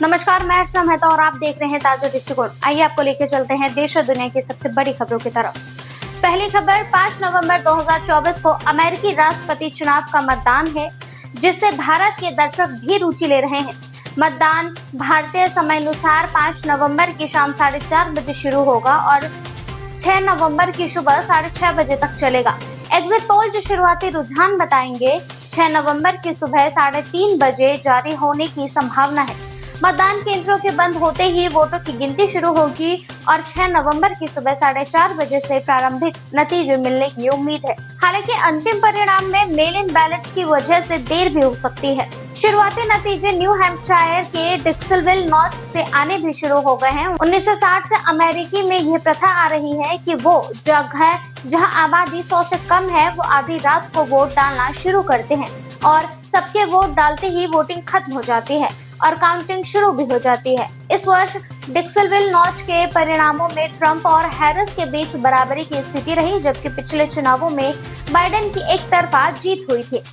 नमस्कार, मैं अर्चना मेहता और आप देख रहे हैं ताजा दृष्टिकोण। आइए आपको लेकर चलते हैं देश और दुनिया की सबसे बड़ी खबरों की तरफ। पहली खबर 5 नवंबर 2024 को अमेरिकी राष्ट्रपति चुनाव का मतदान है, जिससे भारत के दर्शक भी रुचि ले रहे हैं। मतदान भारतीय समय अनुसार 5 नवंबर की शाम 4:30 बजे शुरू होगा और 6 नवंबर की सुबह 6:30 बजे तक चलेगा। एग्जिट पोल जो शुरुआती रुझान बताएंगे 6 नवंबर की सुबह 3:30 बजे जारी होने की संभावना है। मतदान केंद्रों के बंद होते ही वोटों की गिनती शुरू होगी और 6 नवंबर की सुबह 4:30 बजे से प्रारंभिक नतीजे मिलने की उम्मीद है। हालांकि अंतिम परिणाम में मेल इन बैलेट्स की वजह से देर भी हो सकती है। शुरुआती नतीजे न्यू हैम्पशायर के डिक्सलविल नॉच से आने भी शुरू हो गए हैं। 1960 से अमेरिकी में यह प्रथा आ रही है कि वो जगह जहां आबादी 100 से कम है, वो आधी रात को वोट डालना शुरू करते हैं और सबके वोट डालते ही वोटिंग खत्म हो जाती है और काउंटिंग शुरू भी हो जाती है। इस वर्ष डिक्सलविल नॉच के परिणामों में ट्रंप और हैरिस के बीच बराबरी की स्थिति रही, जबकि पिछले चुनावों में बाइडेन की एक तरफा जीत हुई थी।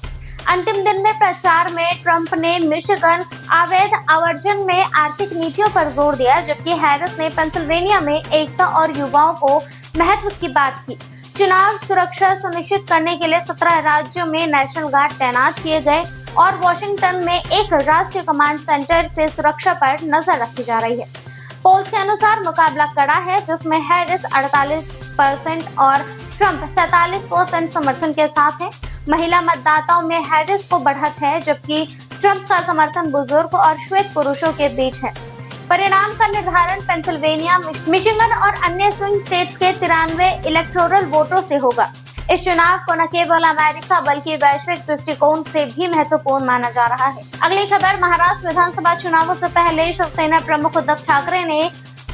अंतिम दिन में प्रचार में ट्रंप ने मिशिगन अवैध आवर्जन में आर्थिक नीतियों पर जोर दिया, जबकि हैरिस ने पेंसिल्वेनिया में एकता और युवाओं को महत्व की बात की। चुनाव सुरक्षा सुनिश्चित करने के लिए 17 राज्यों में नेशनल गार्ड तैनात किए गए और वॉशिंगटन में एक राष्ट्रीय कमांड सेंटर से सुरक्षा पर नजर रखी जा रही है। पोल्स के अनुसार मुकाबला कड़ा है, जिसमें हैरिस 48% और ट्रंप 47% समर्थन के साथ है। महिला मतदाताओं में हैरिस को बढ़त है, जबकि ट्रंप का समर्थन बुजुर्ग और श्वेत पुरुषों के बीच है। परिणाम का निर्धारण पेंसिल्वेनिया, मिशिगन और अन्य स्विंग स्टेट्स के 93 इलेक्टोरल वोटों से होगा। इस चुनाव को न केवल अमेरिका बल्कि वैश्विक दृष्टिकोण से भी महत्वपूर्ण माना जा रहा है। अगली खबर महाराष्ट्र विधानसभा चुनावों से पहले शिवसेना प्रमुख उद्धव ठाकरे ने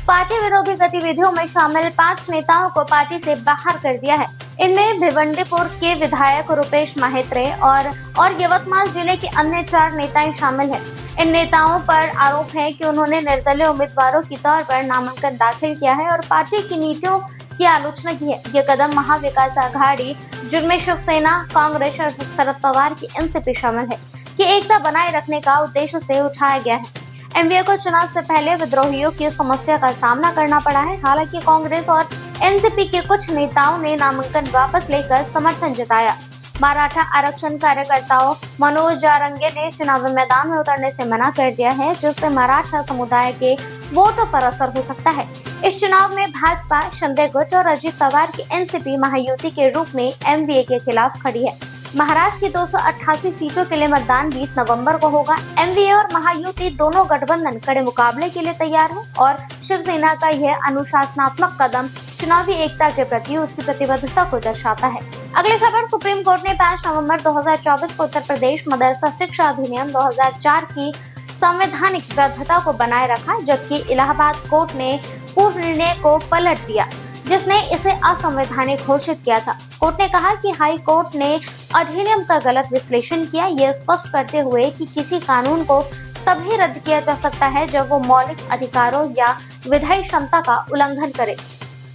पार्टी विरोधी गतिविधियों में शामिल 5 नेताओं को पार्टी से बाहर कर दिया है। इनमें भिवंडीपुर के विधायक रुपेश माहेत्रे और यवतमाल जिले के अन्य 4 नेता शामिल हैं। इन नेताओं पर आरोप है कि उन्होंने निर्दलीय उम्मीदवारों के तौर पर नामांकन दाखिल किया है और पार्टी की नीतियों की आलोचना की है। ये कदम महाविकास आघाड़ी, जिनमें शिवसेना, कांग्रेस और शरद पवार की एनसीपी शामिल है, कि एकता बनाए रखने का उद्देश्य से उठाया गया है। एनडीए को चुनाव से पहले विद्रोहियों की समस्या का सामना करना पड़ा है। हालांकि कांग्रेस और एनसीपी के कुछ नेताओं ने नामांकन वापस लेकर समर्थन जताया। मराठा आरक्षण कार्यकर्ताओं मनोज जारंगे ने चुनावी मैदान में उतरने से मना कर दिया है, जिससे मराठा समुदाय के वोटों पर असर हो सकता है। इस चुनाव में भाजपा, शिंदे गुट और अजित पवार की एनसीपी महायुति के रूप में एमवीए के खिलाफ खड़ी है। महाराष्ट्र की 288 सीटों के लिए मतदान 20 नवंबर को होगा। एमवीए और महायुति दोनों गठबंधन कड़े मुकाबले के लिए तैयार है और शिवसेना का यह अनुशासनात्मक कदम चुनावी एकता के प्रति उसकी प्रतिबद्धता को दर्शाता है। अगली खबर, सुप्रीम कोर्ट ने 5 नवंबर 2024 को उत्तर प्रदेश मदरसा शिक्षा अधिनियम 2004 की संवैधानिक वैधता को बनाए रखा, जबकि इलाहाबाद कोर्ट ने पूर्व निर्णय को पलट दिया, जिसने इसे असंवैधानिक घोषित किया था। कोर्ट ने कहा कि हाई कोर्ट ने अधिनियम का गलत विश्लेषण किया, यह स्पष्ट करते हुए कि किसी कानून को तभी रद्द किया जा सकता है जब वो मौलिक अधिकारों या विधायी क्षमता का उल्लंघन करे,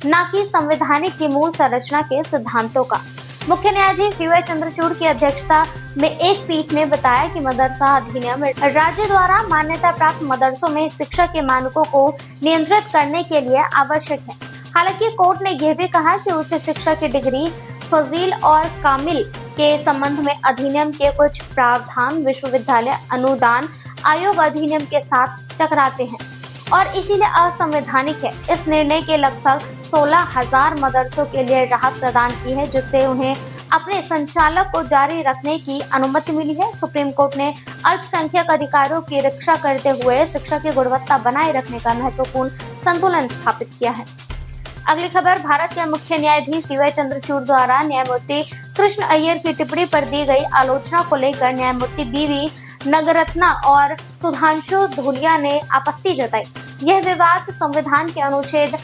न कि संवैधानिक की मूल संरचना के सिद्धांतों का। मुख्य न्यायाधीश डी.वाई. चंद्रचूड़ की अध्यक्षता में एक पीठ ने बताया कि मदरसा अधिनियम राज्य द्वारा मान्यता प्राप्त मदरसों में शिक्षा के मानकों को नियंत्रित करने के लिए आवश्यक है। हालांकि कोर्ट ने यह भी कहा कि उच्च शिक्षा की डिग्री फजील और कामिल के संबंध में अधिनियम के कुछ प्रावधान विश्वविद्यालय अनुदान आयोग अधिनियम के साथ टकराते हैं और इसीलिए असंवैधानिक है। इस निर्णय के लगभग 16,000 मदरसों के लिए राहत प्रदान की है, जिससे उन्हें अपने संचालक को जारी रखने की अनुमति मिली है। सुप्रीम कोर्ट ने अल्पसंख्यक अधिकारों की रक्षा करते हुए शिक्षा की गुणवत्ता बनाए रखने का महत्वपूर्ण संतुलन स्थापित किया है। अगली खबर, भारत के मुख्य न्यायाधीश डी.वाई. चंद्रचूड़ द्वारा न्यायमूर्ति कृष्ण अय्यर की टिप्पणी पर दी गई आलोचना को लेकर न्यायमूर्ति बी.वी. नगरत्ना और सुधांशु धूलिया ने आपत्ति जताई। यह विवाद संविधान के अनुच्छेद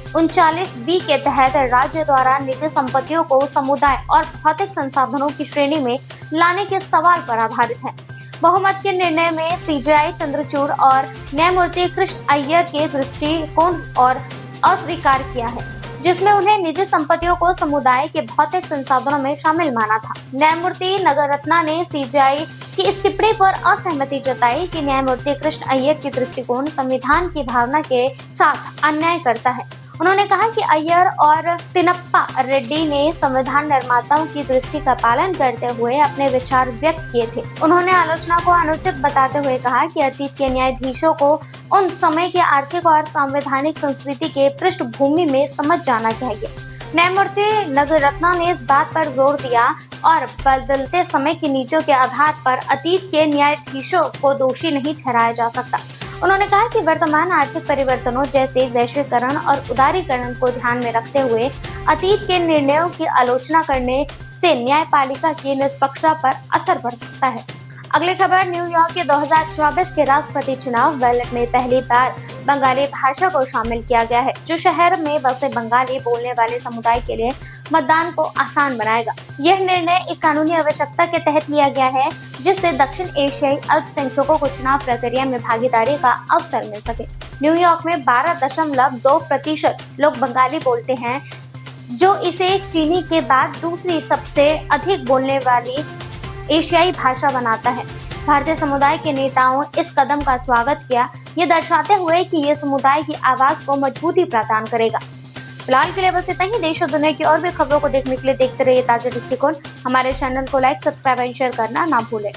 39B के तहत राज्य द्वारा निजी संपत्तियों को समुदाय और भौतिक संसाधनों की श्रेणी में लाने के सवाल पर आधारित है। बहुमत के निर्णय में सीजेआई चंद्रचूड़ और न्यायमूर्ति कृष्ण अय्यर के दृष्टिकोण और अस्वीकार किया है। जिसमें उन्हें निजी संपत्तियों को समुदाय के भौतिक संसाधनों में शामिल माना था। न्यायमूर्ति नगरत्ना ने सीजेआई की इस टिप्पणी पर असहमति जताई कि न्यायमूर्ति कृष्ण अय्यर की दृष्टिकोण संविधान की भावना के साथ अन्याय करता है। उन्होंने कहा कि अय्यर और तिनप्पा रेड्डी ने संविधान निर्माताओं की दृष्टि का पालन करते हुए अपने विचार व्यक्त किए थे। उन्होंने आलोचना को अनुचित बताते हुए कहा कि अतीत के न्यायाधीशों को उन समय के आर्थिक और संवैधानिक संस्कृति के पृष्ठभूमि में समझ जाना चाहिए। न्यायमूर्ति नगरत्ना ने इस बात पर जोर दिया और बदलते समय की नीतियों के आधार पर अतीत के न्यायाधीशों को दोषी नहीं ठहराया जा सकता। उन्होंने कहा कि वर्तमान आर्थिक परिवर्तनों जैसे वैश्वीकरण और उदारीकरण को ध्यान में रखते हुए अतीत के निर्णयों की आलोचना करने से न्यायपालिका की निष्पक्षता पर असर पड़ सकता है। अगली खबर, न्यूयॉर्क के 2024 के राष्ट्रपति चुनाव बैलेट में पहली बार बंगाली भाषा को शामिल किया गया है, जो शहर में बसे बंगाली बोलने वाले समुदाय के लिए मतदान को आसान बनाएगा। यह निर्णय एक कानूनी आवश्यकता के तहत लिया गया है, जिससे दक्षिण एशियाई अल्पसंख्यकों को चुनाव प्रक्रिया में भागीदारी का अवसर मिल सके। न्यूयॉर्क में 12.2% लोग बंगाली बोलते हैं, जो इसे चीनी के बाद दूसरी सबसे अधिक बोलने वाली एशियाई भाषा बनाता है। भारतीय समुदाय के नेताओं इस कदम का स्वागत किया, ये दर्शाते हुए कि ये समुदाय की आवाज को मजबूती प्रदान करेगा। फिलहाल के लिए बस इतना ही। देश और दुनिया की और भी खबरों को देखने के लिए देखते रहिए ताजा दृष्टिकोण। हमारे चैनल को लाइक, सब्सक्राइब एंड शेयर करना ना भूलें।